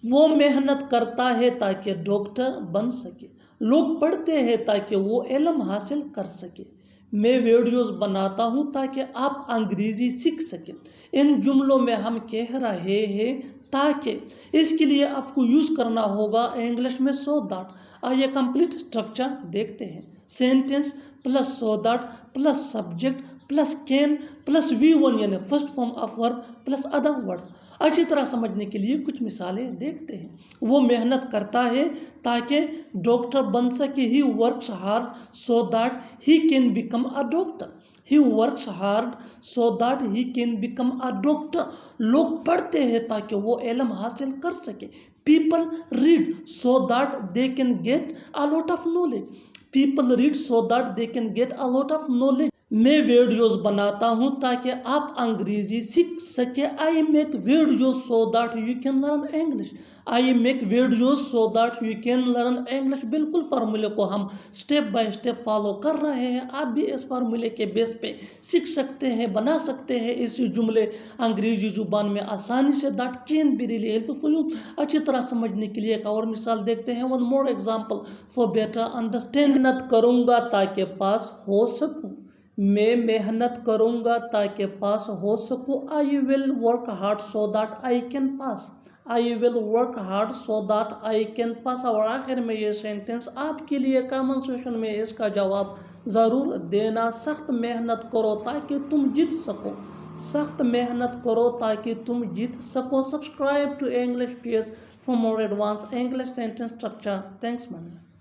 وہ محنت کرتا ہے تاکہ ڈاکٹر بن سکے. لوگ پڑھتے ہیں تاکہ وہ علم حاصل کر سکے. میں ویڈیوز بناتا ہوں تاکہ آپ انگریزی سیکھ سکیں. ان جملوں میں ہم کہہ رہے ہیں تاکہ. اس کے لیے آپ کو یوز کرنا ہوگا انگلش میں سو دیٹ. آئیے کمپلیٹ اسٹرکچر دیکھتے ہیں. Sentence plus so that plus subject plus can plus V1 یعنی first form of verb plus other word. اچھی طرح سمجھنے کے لیے کچھ مثالیں دیکھتے ہیں. وہ محنت کرتا ہے تاکہ ڈاکٹر بن سکے. He works hard so that he can become a doctor. He works hard so that he can become a doctor. لوگ پڑھتے ہیں تاکہ وہ علم حاصل کر سکے. People read so that they can get a lot of knowledge. People read so that they can get a lot of knowledge. میں ویڈیوز بناتا ہوں تاکہ آپ انگریزی سیکھ سکے. I make videos so that you can learn English. I make videos so that you can learn English. بالکل فارمولے کو ہم سٹیپ بائی سٹیپ فالو کر رہے ہیں. آپ بھی اس فارمولے کے بیس پہ سیکھ سکتے ہیں, بنا سکتے ہیں اسی جملے انگریزی زبان میں آسانی سے. That can be really helpful for you. اچھی طرح سمجھنے کے لیے ایک اور مثال دیکھتے ہیں. One more example for better understanding. محنت کروں گا تاکہ پاس ہو سکوں. میں محنت کروں گا تاکہ پاس ہو سکوں. I will work hard so that I can pass. I will work hard so that I can pass. اور آخر میں یہ سینٹنس آپ کے لیے کامن سیشن میں اس کا جواب ضرور دینا. سخت محنت کرو تاکہ تم جیت سکو. سخت محنت کرو تاکہ تم جیت سکو. Subscribe to English Peers for more advanced English sentence structure. Thanks man.